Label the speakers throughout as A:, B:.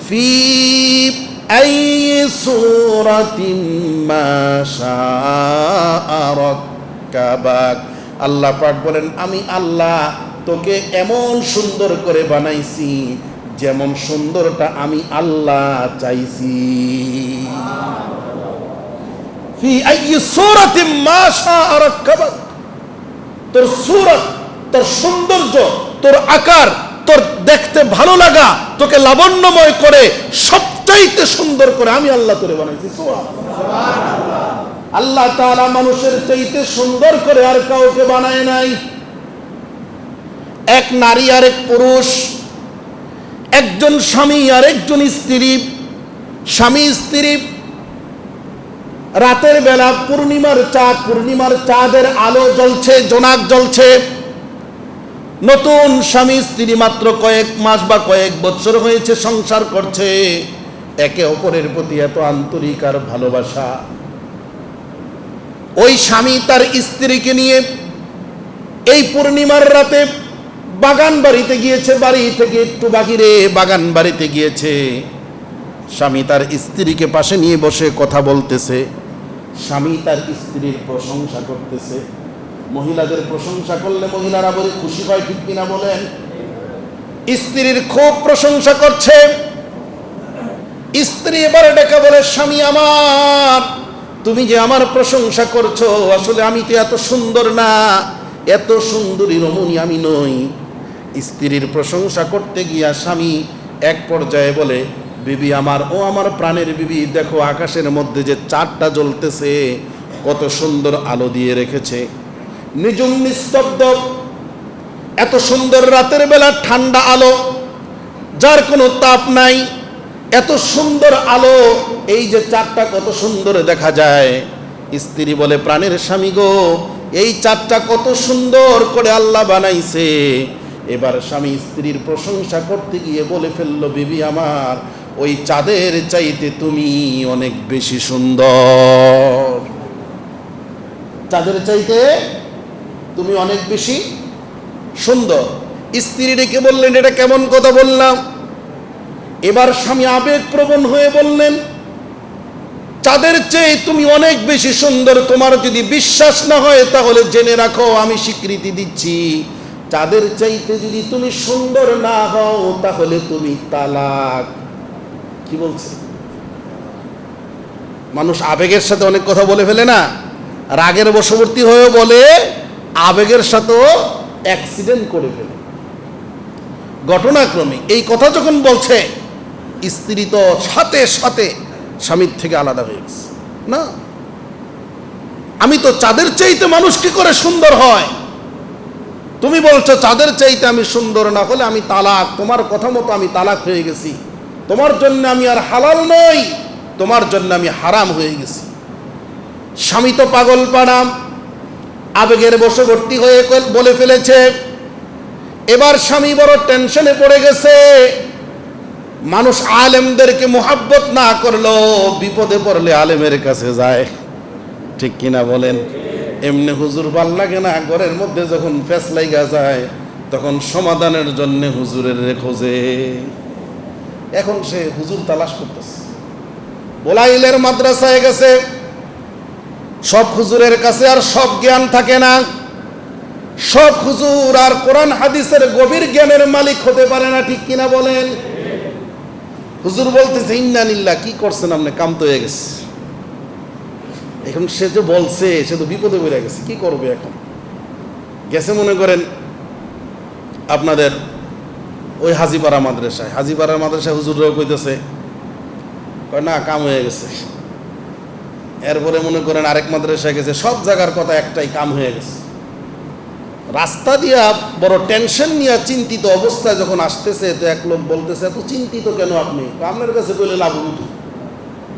A: ফি I সূরাতিন মা শাআ রাক্কাবাক। আল্লাহ পাক বলেন, আমি আল্লাহ তোকে এমন সুন্দর করে বানাইছি যেমন সুন্দরটা আমি আল্লাহ চাইছি। ফি আই সূরাতিন মা শাআ রাক্কাবাক। তোর সূরত, তোর সৌন্দর্য, তোর আকার, তোর দেখতে ভালো লাগা, তোকে লাবণ্যময় করে সবচাইতে সুন্দর করে আমি আল্লাহ তোরে বানাইছি। সুবহানাল্লাহ। আল্লাহ তাআলা মানুষের চাইতে সুন্দর করে আর কাউকে বানায় নাই। এক নারী আর এক পুরুষ, একজন স্বামী আর একজন স্ত্রী, স্বামী স্ত্রী, রাতের বেলা পূর্ণিমার চাঁদের আলো জ্বলছে, জোনাক জ্বলছে। নতুন স্বামী স্ত্রী মাত্র কয়েক মাস বা কয়েক বছর হয়েছে, সংসার করছে, একে অপরের প্রতি এত আন্তরিক আর ভালোবাসা। ওই স্বামী তার স্ত্রীকে নিয়ে এই পূর্ণিমার রাতে বাগান বাড়িতে গিয়েছে, বাড়ি থেকে একটু বাহিরে বাগান বাড়িতে গিয়েছে। স্বামী তার স্ত্রীকে পাশে নিয়ে বসে কথা বলতেছে, স্বামী তার স্ত্রীর প্রশংসা করতেছে। মহিলাদের প্রশংসা করলে মহিলারা বলে খুশি হয়, ঠিক কিনা বলেন? স্ত্রীর খুব প্রশংসা করছে। স্ত্রী এবারে ডেকে বলে, স্বামী আমার, তুমি যে আমার প্রশংসা করছো, আসলে আমি তো এত সুন্দর না, এত সুন্দরী রমণী আমি নই। স্ত্রীর প্রশংসা করতে গিয়া স্বামী এক পর্যায়ে বলে, বিবি আমার, ও আমার প্রাণের বিবি, দেখো আকাশের মধ্যে যে চাঁদটা জ্বলতেছে, কত সুন্দর আলো দিয়ে রেখেছে, নিঝুম নিস্তব্ধ, এত সুন্দর রাতের বেলা ঠান্ডা আলো, যার কোনো তাপ নাই, এত সুন্দর আলো, এই যে চাঁদটা কত সুন্দর দেখা যায়। স্ত্রী বলে, প্রাণের স্বামী গো, এই চাঁদটা কত সুন্দর করে আল্লাহ বানাইছে। এবার স্বামী স্ত্রীর প্রশংসা করতে গিয়ে বলে ফেললো, বিবি আমার, ওই চাঁদের চাইতে তুমি অনেক বেশি সুন্দর, চাঁদের চাইতে তুমি অনেক বেশি সুন্দর। স্ত্রী ডেকে বললেন, এটা কেমন কথা বললাম? এবার স্বামী আবেগপ্রবণ হয়ে বললেন, চাঁদের চেয়ে তুমি অনেক বেশি সুন্দর। তোমার যদি বিশ্বাস না হয় তাহলে জেনে রাখো, আমি স্বীকৃতি দিচ্ছি, চাঁদের চাইতে যদি তুমি সুন্দর না হও তাহলে তুমি তালাক। কি বলছে? মানুষ আবেগের সাথে অনেক কথা বলে ফেলে না, রাগের বশবর্তী হয়ে বলে, আবেগের সাথেও অ্যাক্সিডেন্ট করে ফেলে। ঘটনাক্রমে এই কথা যখন বলছে, স্ত্রী তো সাথে সাথে স্বামীর থেকে আলাদা হয়ে গেছে। না, আমি তো চাঁদের চাইতে মানুষ কি করে সুন্দর হয়? তুমি বলছো চাঁদের চাইতে আমি সুন্দর না হলে আমি তালাক, তোমার কথা মতো আমি তালাক হয়ে গেছি, তোমার জন্য আমি আর হালাল নই, তোমার জন্য আমি হারাম হয়ে গেছি। স্বামী তো পাগল পাড়া, আবেগের বশবর্তী হয়ে বলে ফেলেছে। এবার স্বামী বড় টেনশনে পড়ে গেছে। মানুষ আলেমদেরকে মোহাব্বত না করলেও বিপদে পড়লে আলেমের কাছে যায়, ঠিক কিনা বলেন? এমনি হুজুর ভাল লাগে না, ঘরের মধ্যে যখন ফেস লাগা যায় তখন সমাধানের জন্য হুজুরের খোঁজে। এখন সে হুজুর তালাশ করতেছে, বোলাইলের মাদ্রাসায় গেছে। সব হুজুরের কাছে আর সব জ্ঞান থাকে না, সব হুজুর আর কোরআন হাদিসের গভীর জ্ঞানের মালিক হতে পারে না, ঠিক কিনা বলেন? হুজুর বলতেছে, ইন্না লিল্লাহ, কি করছেন আপনি, কাম তো হয়ে গেছে। এখন সে যে বলছে, সে তো বিপদে পড়ে গেছে, কি করবে এখন? গেছে মনে করেন আপনাদের ওই হাজিপাড়া মাদ্রাসায় হুজুররাও কইতেছে, না কাম হয়ে গেছে। এরপরে মনে করেন আরেক মাদ্রাসায় গেছে, সব জায়গার কথা একটাই, কাম হয়ে গেছে। রাস্তা দিয়া বড় টেনশন নিয়ে চিন্তিত অবস্থায় যখন আসতেছে, তো এক লোক বলতেছে, এত চিন্তিত কেন আপনি? আপনার কাছে বলে লাভ হতো,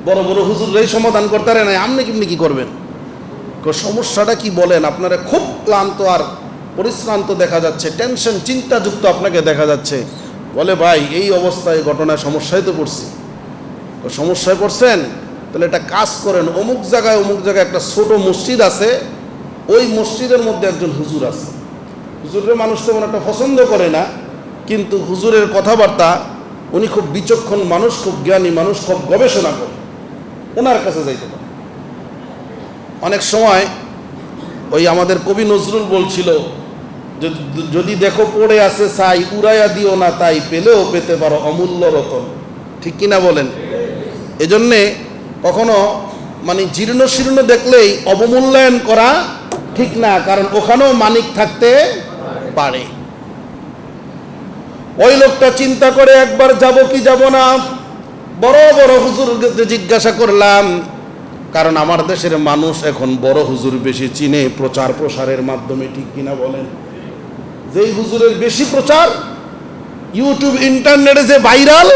A: বড় বড় হুজুররাই সমাধান করতে পারে না, আপনি কেমনি কি করবেন? সমস্যাটা কি বলেন? আপনারা খুব ক্লান্ত আর পরিশ্রান্ত দেখা যাচ্ছে, টেনশন চিন্তাযুক্ত আপনাকে দেখা যাচ্ছে। বলে, ভাই এই অবস্থায় ঘটনায় সমস্যায় তো পড়ছি। সমস্যায় পড়ছেন, তাহলে একটা কাজ করেন, অমুক জায়গায় একটা ছোট মসজিদ আছে, ওই মসজিদের মধ্যে একজন হুজুর আছে। হুজুরের মানুষ তেমন একটা পছন্দ করে না, কিন্তু হুজুরের কথাবার্তা উনি খুব বিচক্ষণ মানুষ, খুব জ্ঞানী মানুষ, খুব গবেষণা করে, ওনার কাছে যাইতে পারে। অনেক সময় ওই আমাদের কবি নজরুল বলছিল, যদি দেখো পড়ে আছে ছাই, উড়াইয়া দিও না তাই, পেলেও পেতে পারো অমূল্য রতন। ঠিক কিনা বলেন? এজন্যে কখনো মানে জীর্ণ শীর্ণ দেখলেই অবমূল্যায়ন করা ঠিক না, কারণ ওখানেও মানিক থাকতে পারে। ওই লোকটা চিন্তা করে একবার যাব কি যাব না। বড় বড় হুজুরকে জিজ্ঞাসা করলাম, কারণ আমার দেশের মানুষ এখন বড় হুজুর বেশি চিনে প্রচার প্রসারের মাধ্যমে। ঠিক কিনা বলেন? যেই হুজুরের বেশি প্রচার, ইউটিউব ইন্টারনেটে যে ভাইরাল,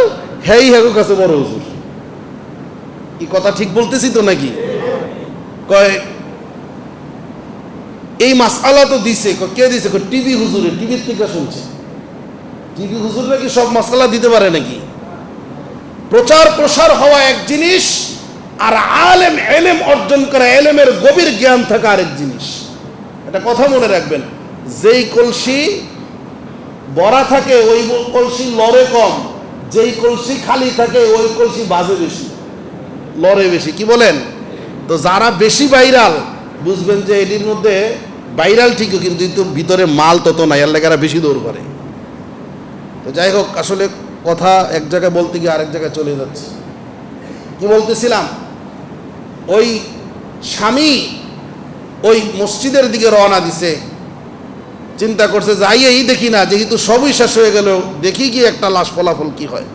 A: হেই হেগো কাছে বড় হুজুর। কি কথা ঠিক বলতেছি তো নাকি? কয় এই মাসআলা তো দিছে। কে দিছে? টিভি হুজুরে, টিভির থেকে শুনছে। টিভি হুজুর নাকি সব মাসআলা দিতে পারে নাকি? প্রচার প্রসার হওয়া এক জিনিস, আর আলেম এলেম অর্জন করা, এলেমের গভীর জ্ঞান থাকা আরেক জিনিস। এটা কথা মনে রাখবেন। যেই কলসি ভরা থাকে ওই কলসি লড়ে কম, যেই কলসি খালি থাকে ওই কলসি বাজে বেশি, লড়ে বেশি। কি বলেন? তো যারা বেশি ভাইরাল, বুঝবেন যে এটির মধ্যে ভাইরাল ঠিকই, কিন্তু ভিতরে মাল তত নাই, এর লেগে বেশি দৌড় করে। তো যাই হোক, আসলে কথা এক জায়গায় বলতে গিয়ে আরেক জায়গায় চলে যাচ্ছে। কি বলতেছিলাম? ওই স্বামী ওই মসজিদের দিকে রওনা দিছে, চিন্তা করছে যাইয়েই দেখি না, যেহেতু সবই শেষ হয়ে গেল, দেখি কি একটা লাশ ফলাফল কি হয়।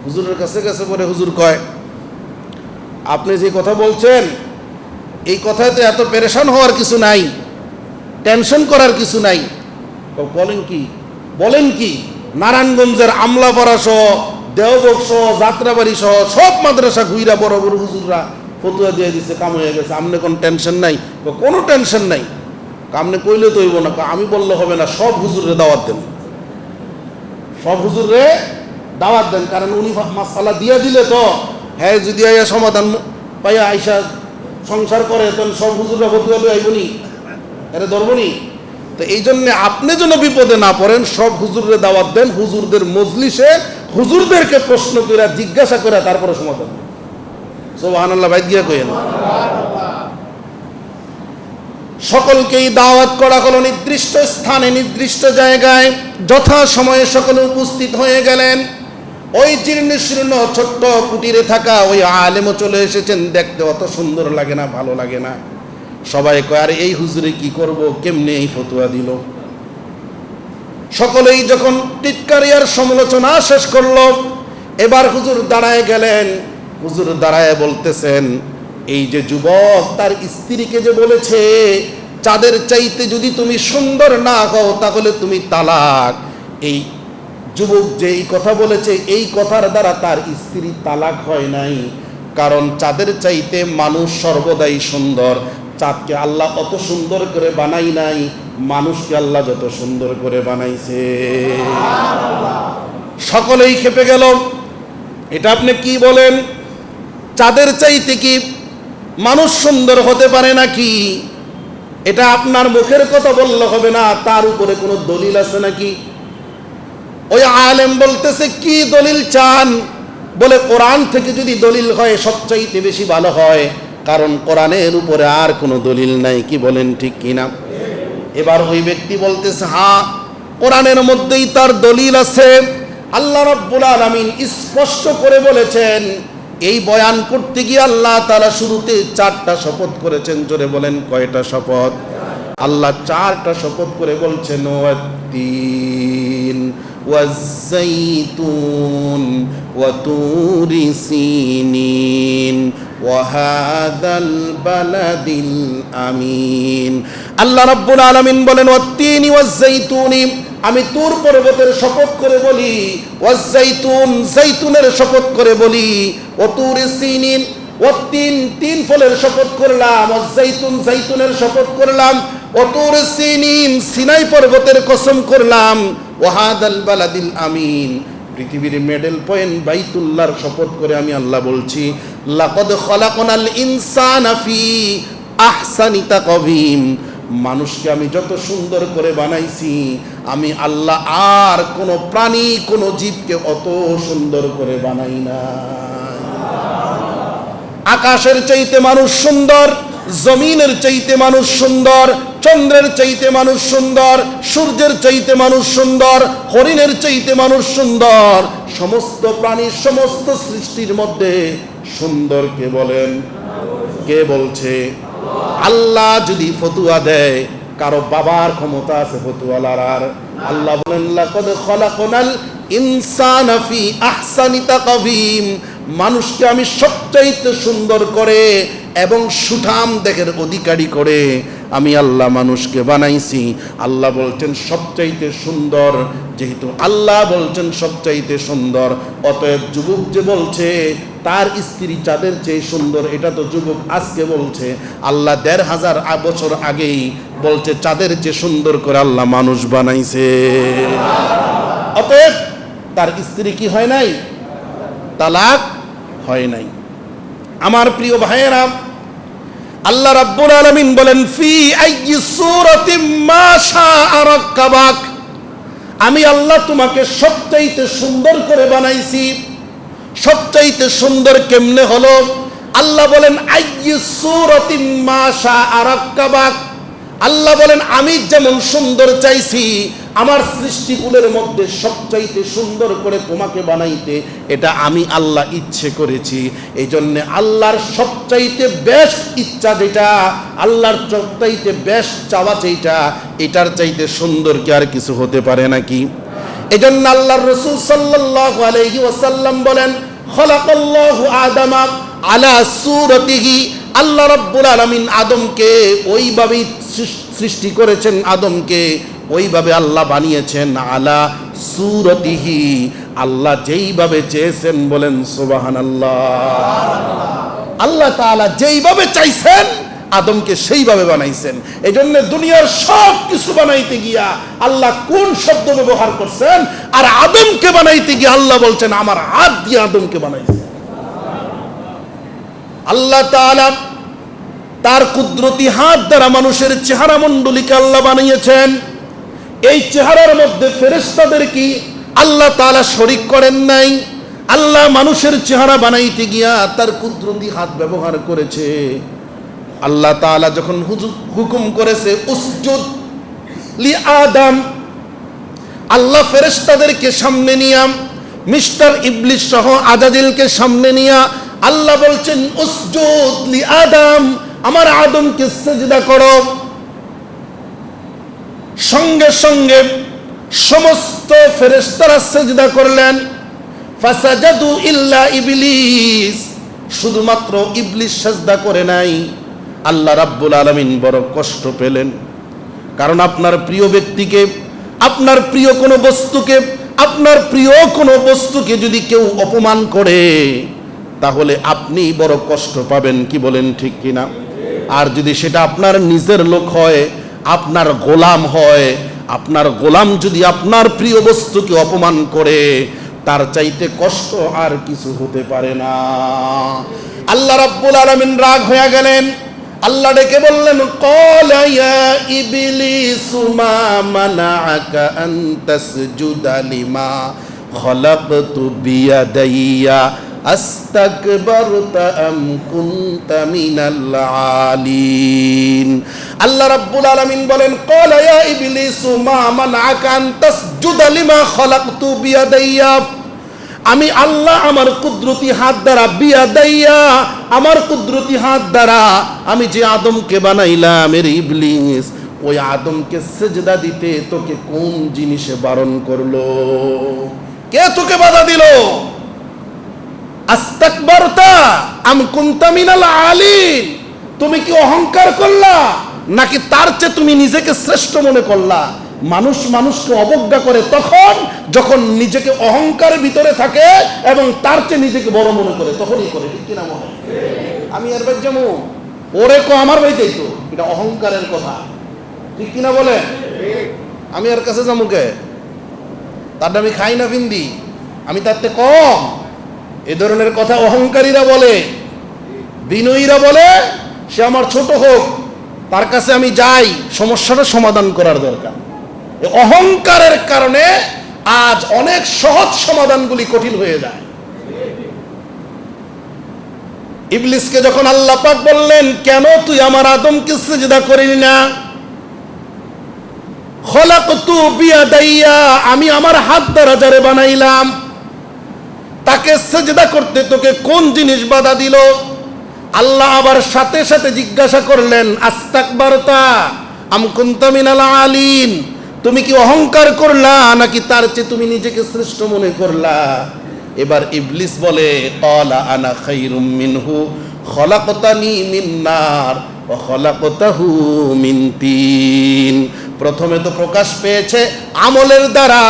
A: হুজুরের কাছে গেছে, পরে হুজুর কয়, আপনি যে কথা বলছেন এই কথায় তো এত পেরেশান হওয়ার কিছু নাই, টেনশন করার কিছু নাই। বলেন কি? বলেন কি? নারায়ণগঞ্জের আমলাপাড়া সহ, দেওবক সহ, যাত্রাবাড়ি সহ সব মাদ্রাসা ঘুইরা বড় বড় হুজুররা ফতুয়া দিয়ে দিচ্ছে, কাম হয়ে গেছে, আমনে কোনো টেনশন নাই। কোনো টেনশন নাই। কামনে কইলে তো হইব না, আমি বললে হবে না, সব হুজুরে দাওয়াত দেন, সব হুজুরে দাওয়াত দেন। কারণ উনি মাসালা দিয়া দিলে তো, হ্যাঁ যদি আইয়া সমাধান পাইয়া আইসা সংসার করে, তখন সব হুজুররা ফতুয়া লই আইবনি, এরে ধরবনি। তো এই জন্যে আপনি যেন বিপদে না পড়েন, সব হুজুরে দাওয়াত দেন, হুজুরদের মজলিসে হুজুরদেরকে প্রশ্ন করে জিজ্ঞাসা করে তারপরে সমাধান। সুবহানাল্লাহ, বাইত গিয়া কইেন। সকলকেই দাওয়াত করা হলো নির্দিষ্ট স্থানে, নির্দিষ্ট জায়গায়, যথা সময়ে সকলে উপস্থিত হয়ে গেলেন। ওই জীর্ণ শীর্ণ ছোট্ট কুটিরে থাকা ওই আলেমও চলে এসেছেন। দেখতে অত সুন্দর লাগে না, ভালো লাগে না। সবাই কয়, আরে এই হুজুরে কি করব, কেমনে এই ফতোয়া দিল। সকলেই যখন টিটকারিয়ার সমালোচনা শেষ করলো, এবার হুজুর দাঁড়ায় গেলেন। হুজুর দাঁড়ায় বলতেছেন, এই যে যুবক তার স্ত্রীকে যে বলেছে চাঁদের চাইতে যদি তুমি সুন্দর না হও তাহলে তুমি তালাক, এই যুবক যে এই কথা বলেছে, এই কথার দ্বারা তার স্ত্রী তালাক হয় নাই। কারণ চাঁদের চাইতে মানুষ সর্বদাই সুন্দর। চাঁদকে আল্লাহ অত সুন্দর করে বানাই নাই, মানুষকে আল্লাহ যত সুন্দর করে বানাইছে। সকলেই খেপে গেল, এটা আপনি কি বলেন? চাঁদের চাইতে কি মানুষ সুন্দর হতে পারে নাকি? এটা আপনার মুখের কথা বললে হবে না, তার উপরে কোনো দলিল আছে নাকি? ওই আলেম বলতেছে, কি দলিল চান? বলে, কোরআন থেকে যদি দলিল হয় সবচাইতে বেশি ভালো হয়, কারণ কোরআনের উপরে আর কোনো দলিল নাই। কি বলেন, ঠিক কিনা? এবার ওই ব্যক্তি বলতেছে, হ্যাঁ, কোরআনের মধ্যেই তার দলিল আছে। আল্লাহ রাব্বুল আলামিন স্পষ্ট করে বলেছেন। এই বয়ান করতে গিয়ে আল্লাহ তাআলা শুরুতে 4টা শপথ করেছেন। জোরে বলেন, কয়টা শপথ? আল্লাহ 4টা শপথ করে বলছেন, ওয়াত-তিন ওয়াজ-যাইতুন ওয়া তুরি সিনিন ওয়া হাযাল বালাদিল আমিন। আল্লাহ রাব্বুল আলামিন বলেন, ওয়াত-তিন ওয়াজ-যাইতুন, আমি তুর পর্বতের শপথ করে বলি, ওয়াজ-যাইতুন, যাইতুনের শপথ করে বলি, ও তুরি সিনিন, ওয়াত-তিন, 3 ফলের শপথ করলাম, ওয়াজ-যাইতুন, যাইতুনের শপথ করলাম, ও তুরি সিনিন, সিনাই পর্বতের কসম করলাম, ওয়া হাযাল বালাদিল আমিন, পৃথিবীর মেডেল পয়েন্ট বাইতুল্লাহর শপথ করে আমি আল্লাহ বলছি, লাকাদ খালাকনাল ইনসানা ফি আহসানি তাকওয়িম, মানুষকে আমি যত সুন্দর করে বানাইছি আমি আল্লাহ আর কোনো প্রাণী কোনো জীবকে অত সুন্দর করে বানাই না। আকাশের চাইতে মানুষ সুন্দর, জমিনের চাইতে মানুষ সুন্দর, চন্দ্রের চাইতে মানুষ সুন্দর, সূর্যের চাইতে মানুষ সুন্দর, হরিণের চাইতে মানুষ সুন্দর। সমস্ত প্রাণীর সমস্ত সৃষ্টির মধ্যে সুন্দর কে বলেন? কে বলছে? আল্লাহ যদি ফতুয়া দেয়, কারো বাবার ক্ষমতা আছে ফতুয়া লড়ার? আল্লাহ বলেন লাকাদ খালাকনাল ইনসানা ফি আহসানি তাকওয়িম, মানুষকে আমি সবচাইতে সুন্দর করে এবং সুঠাম দেহের অধিকারী করে আমি আল্লাহ মানুষকে বানাইছি। আল্লাহ বলছেন সবচাইতে সুন্দর, যেহেতু আল্লাহ বলছেন সবচাইতে সুন্দর, অতএব যুবক যে বলছে তার স্ত্রী চাঁদের চেয়ে সুন্দর, এটা তো যুবক আজকে বলছে। আল্লাহ ১৫০০ বছর আগেই বলছে চাঁদের চেয়ে সুন্দর করে আল্লাহ মানুষ বানাইছে। অতএব তার স্ত্রী কি হয় নাই? তালাক হয় নাই। আমার প্রিয় ভাইয়েরা, আল্লাহ রাব্বুল আলামিন বলেন ফি আইয়ি সূরাতিম মা শাআ রাক্কাবাক, আমি আল্লাহ তোমাকে সবচাইতে সুন্দর করে বানাইছি। সবচাইতে সুন্দর কেমনে হলো? আল্লাহ বলেন আইয়ি সূরাতিম মা শাআ রাক্কাবাক, আল্লাহ বলেন আমি যেমন সুন্দর চাইছি আমার সৃষ্টিকুলের মধ্যে সবচাইতে সুন্দর করে তোমাকে বানাইতে, এটা আমি আল্লাহ ইচ্ছে করেছি। এই জন্য আল্লাহর সবচাইতে বেস্ট ইচ্ছা যেটা, আল্লাহর সবচাইতে বেস্ট চাওয়া যেটা, এটার চাইতে সুন্দর কি আর কিছু হতে পারে নাকি? এই জন্য আল্লাহর রাসূল সাল্লাল্লাহু আলাইহি ওয়াসাল্লাম বলেন খালাকাল্লাহু আদামা আলা সূরাতিহি, আল্লাহ রাব্বুল আলামিন আদমকে ওইভাবেই সৃষ্টি করেছেন, আদমকে ওইভাবে আল্লাহ বানিয়েছেন। আলা সূরাতিহি, আল্লাহ যেইভাবে চেয়েছেন, বলেন সুবহানাল্লাহ। আল্লাহ তাআলা যেইভাবে চাইছেন আদমকে সেইভাবে বানাইছেন। এই জন্য দুনিয়ার সব কিছু বানাইতে গিয়া আল্লাহ কোন শব্দ ব্যবহার করছেন? আর আদমকে বানাইতে গিয়ে আল্লাহ বলছেন আমার হাত দিয়ে আদমকে বানাইছেন। আল্লাহ তাআলা তার কুদরতি হাত দ্বারা মানুষের চেহারা মণ্ডলীকে আল্লাহ বানিয়েছেন। এই চেহারার মধ্যে ফেরেশতাদের কি আল্লাহ তাআলা শরীক করেন নাই? আল্লাহ মানুষের চেহারা বানাইতে গিয়া তার কুদরতি হাত ব্যবহার করেছে। আল্লাহ তাআলা যখন হুকুম করেছে উসজুদ লি আদম, আল্লাহ ফেরেশতাদেরকে সামনে নিয়া, মিস্টার ইবলিস সহ আজাজিলকে সামনে নিয়া আল্লাহ বলছেন উসজুদ লি আদম, আমার আদমকে সিজদা করো। সঙ্গে সঙ্গে সমস্ত ফেরেশতারা সিজদা করলেন। ফাসাজাদু ইল্লা ইবলিস, শুধুমাত্র ইবলিস সিজদা করে নাই। আল্লাহ রাব্বুল আলামিন বড় কষ্ট পেলেন, কারণ আপনার প্রিয় ব্যক্তিকে, আপনার প্রিয় কোনো বস্তুকে, আপনার প্রিয় কোনো বস্তুকে যদি কেউ অপমান করে তাহলে আপনি বড় কষ্ট পাবেন, কি বলেন ঠিক কিনা? আর যদি সেটা আপনার নিজের লোক হয়, আপনার গোলাম হয়, আপনার গোলাম যদি আপনার প্রিয় বস্তুকে অপমান করে, তার চাইতে কষ্ট আর কিছু হতে পারে না। আল্লাহ রাব্বুল আলামিন রাগ হয়ে গেলেন। আল্লাহ ডেকে বললেন ক্বালা ইয়া ইবলিসু মা মানাআকা আন তাসজুদা লিমা খালাকতু বিয়াদাইয়া আস্তাকবারতা আম কুনতা মিনাল আলিন। আল্লাহ রাব্বুল আলামিন বলেন ক্বালা ইয়া ইবলিসু মা মানাআকা আন তাসজুদা লিমা খালাকতু বিয়াদাইয়া, আমি আল্লাহ আমার কুদরতি হাত দ্বারা, বিয়াদাইয়া আমার কুদরতি হাত দ্বারা আমি যে আদমকে বানাইলাম, এর ইবলিস ওই আদমকে সিজদা দিতে তোকে কোন জিনিসে বারণ করলো? কে তোকে বাধা দিল? আস্তাকবারতা আম কুনতা মিনাল আলিন, তুমি কি অহংকার করলা নাকি তার চেয়ে তুমি নিজেকে শ্রেষ্ঠ মনে করলা? মানুষ মানুষকে অবজ্ঞা করে তখন যখন নিজেকে অহংকারের ভিতরে থাকে এবং তার চেয়ে নিজেকে বড় মনে করে, তখনই করে, ঠিক কিনা মনে? আমি এর বাদ যাবো, ওরে কো আমার বাড়িতেই তো, এটা অহংকারের কথা, ঠিক কিনা বলে? আমি আর কাছে যাবো কে? তার আমি খাই না ফিন্দি, আমি তার থেকে কম? এ ধরনের কথা অহংকারীরা বলে, বিনয়ীরা বলে সে আমার ছোট হোক, তার কাছে আমি যাই সমস্যাটা সমাধান করার দরকার। অহংকারের কারণে আজ অনেক সহজ সমাধানগুলি কঠিন হয়ে যায়। ইবলিসকে যখন আল্লাহ পাক বললেন, কেন তুই আমার আদমকে সিজদা করিলি না? খলাকতু বিয়াদাইয়া, আমি আমার হাত দ্বারা যারে বানাইলাম তাকে সিজদা করতে তোকে কোন জিনিস বাধা দিল? আল্লাহ আবার সাথে সাথে জিজ্ঞাসা করলেন, আস্তাকবারতা আম কুনতা মিনাল আলিন, তুমি কি অহংকার করলা নাকি তার চেয়ে তুমি নিজেকে শ্রেষ্ঠ মনে করলা? এবার ইবলিস বলে, ক্বালা আনা খায়রুম মিনহু খলাকতানি মিন নার ওয়া খলাকতাহু মিন তিন। প্রথমে তো প্রকাশ পেয়েছে আমলের দ্বারা,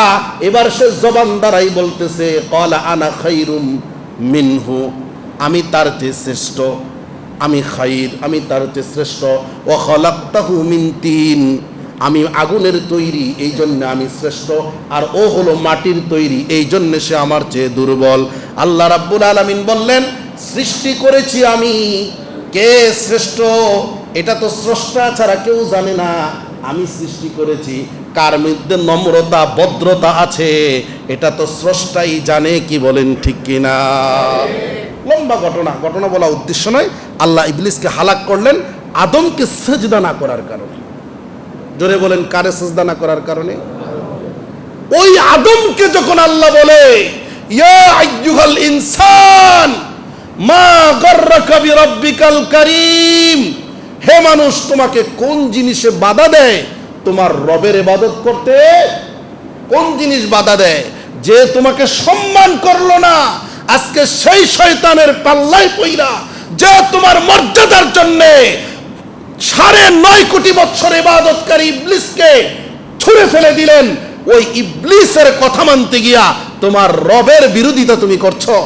A: এবার সে জবান দ্বারাই বলতেছে, ক্বালা আনা খায়রুম মিনহু, আমি তার চেয়ে শ্রেষ্ঠ, আমি খায়র, আমি তার চেয়ে শ্রেষ্ঠ। ওয়া খলাকতাহু মিন তিন, আমি আগুনের তৈরি এই জন্য আমি শ্রেষ্ঠ, আর ও হলো মাটির তৈরি এই জন্য সে আমার চেয়ে দুর্বল। আল্লাহ রাব্বুল আলামিন বললেন, সৃষ্টি করেছি আমি, কে শ্রেষ্ঠ এটা তো স্রষ্টা ছাড়া কেউ জানে না। আমি সৃষ্টি করেছি, কার মধ্যে নম্রতা ভদ্রতা আছে এটা তো স্রষ্টাই জানে। কি বলেন ঠিক কিনা? লম্বা ঘটনা বলা উদ্দেশ্য নয়। আল্লাহ ইবলিসকে হালাক করলেন আদমকে সিজদা না করার কারণে। জোরে বলেন, কারে সিজদা না করার কারণে? ওই আদমকে যখন আল্লাহ বলে, ইয়া আইয়ুহাল ইনসান মা গাররাকা বিরাব্বিকাল কারীম, হে মানুষ, তোমাকে কোন জিনিসে বাধা দেয় তোমার রবের ইবাদত করতে? কোন জিনিস বাধা দেয়? যে তোমাকে সম্মান করলো না, আজকে সেই শয়তানের পাল্লায় পইরা যে তোমার মর্যাদার জন্য 9.5 কোটি বছর ইবাদতকারী ইবলিসকে ছুঁড়ে ফেলে দিলেন, ওই ইবলিসের কথা মানতে গিয়া তোমার রবের বিরোধিতা তুমি করছো।